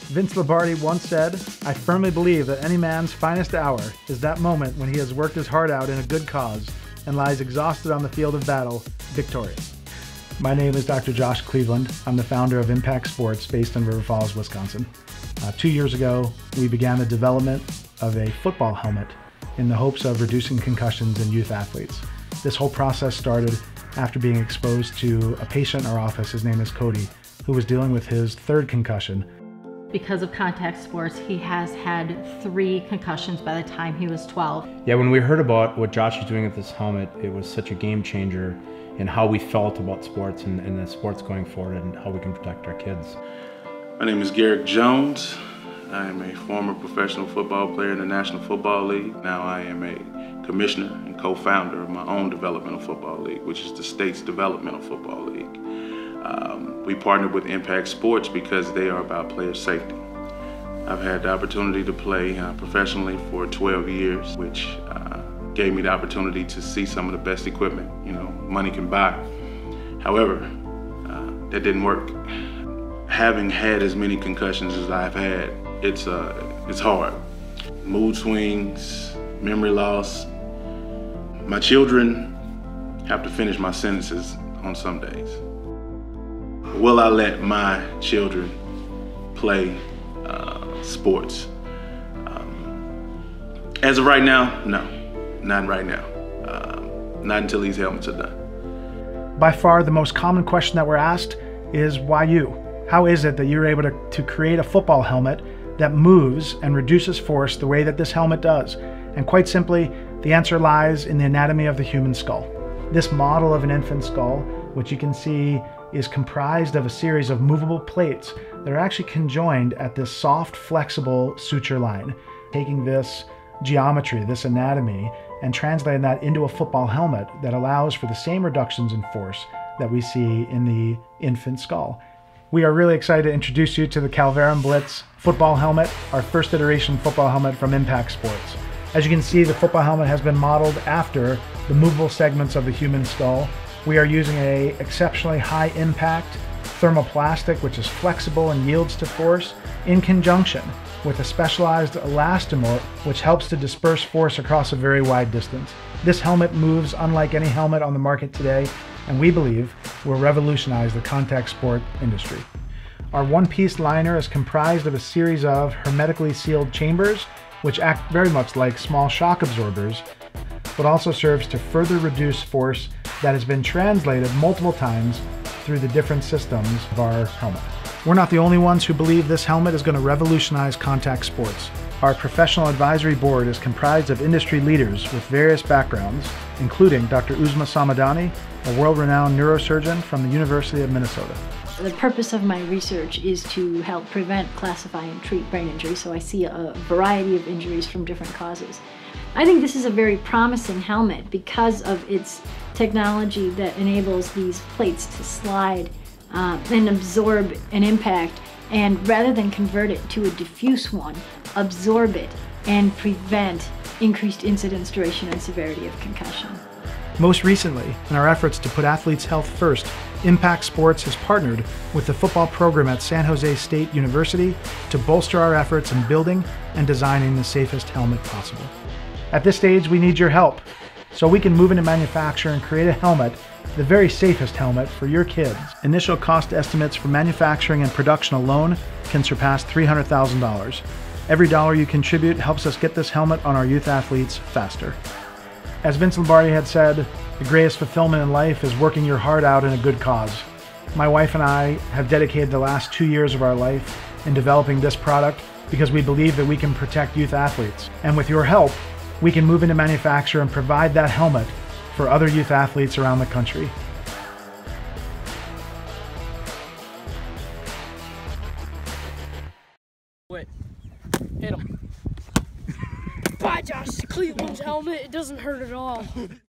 Vince Lombardi once said, "I firmly believe that any man's finest hour is that moment when he has worked his heart out in a good cause and lies exhausted on the field of battle, victorious." My name is Dr. Josh Cleveland. I'm the founder of Impact Sports based in River Falls, Wisconsin. 2 years ago, we began the development of a football helmet in the hopes of reducing concussions in youth athletes. This whole process started after being exposed to a patient in our office. His name is Cody, who was dealing with his third concussion. Because of contact sports, he has had 3 concussions by the time he was 12. Yeah, when we heard about what Josh was doing with this helmet, it was such a game changer in how we felt about sports and the sports going forward and how we can protect our kids. My name is Garrick Jones. I am a former professional football player in the National Football League. Now I am a commissioner and co-founder of my own developmental football league, which is the state's developmental football league. We partnered with Impact Sports because they are about player safety. I've had the opportunity to play professionally for 12 years, which gave me the opportunity to see some of the best equipment, money can buy. However, that didn't work. Having had as many concussions as I've had, it's hard. Mood swings, memory loss. My children have to finish my sentences on some days. Will I let my children play sports? As of right now, no, not right now. Not until these helmets are done. By far, the most common question that we're asked is, why you? How is it that you're able to create a football helmet that moves and reduces force the way that this helmet does? And quite simply, the answer lies in the anatomy of the human skull. This model of an infant skull, which you can see is comprised of a series of movable plates that are actually conjoined at this soft, flexible suture line. Taking this geometry, this anatomy, and translating that into a football helmet that allows for the same reductions in force that we see in the infant skull. We are really excited to introduce you to the Calvarum Blitz football helmet, our first iteration football helmet from Impact Sports. As you can see, the football helmet has been modeled after the movable segments of the human skull. We are using an exceptionally high impact thermoplastic, which is flexible and yields to force, in conjunction with a specialized elastomer, which helps to disperse force across a very wide distance. This helmet moves unlike any helmet on the market today, and we believe will revolutionize the contact sport industry. Our one-piece liner is comprised of a series of hermetically sealed chambers, which act very much like small shock absorbers, but also serves to further reduce force that has been translated multiple times through the different systems of our helmet. We're not the only ones who believe this helmet is going to revolutionize contact sports. Our professional advisory board is comprised of industry leaders with various backgrounds, including Dr. Uzma Samadani, a world-renowned neurosurgeon from the University of Minnesota. The purpose of my research is to help prevent, classify, and treat brain injury, so I see a variety of injuries from different causes. I think this is a very promising helmet because of its technology that enables these plates to slide and absorb an impact, and rather than convert it to a diffuse one, absorb it and prevent increased incidence, duration, and severity of concussion. Most recently, in our efforts to put athletes' health first, Impact Sports has partnered with the football program at San Jose State University to bolster our efforts in building and designing the safest helmet possible. At this stage, we need your help so we can move into manufacture and create a helmet, the very safest helmet for your kids. Initial cost estimates for manufacturing and production alone can surpass $300,000. Every dollar you contribute helps us get this helmet on our youth athletes faster. As Vince Lombardi had said, the greatest fulfillment in life is working your heart out in a good cause. My wife and I have dedicated the last 2 years of our life in developing this product because we believe that we can protect youth athletes. And with your help, we can move into manufacture and provide that helmet for other youth athletes around the country. Wait, hit him. Bye, Josh. Cleveland's helmet. It doesn't hurt at all.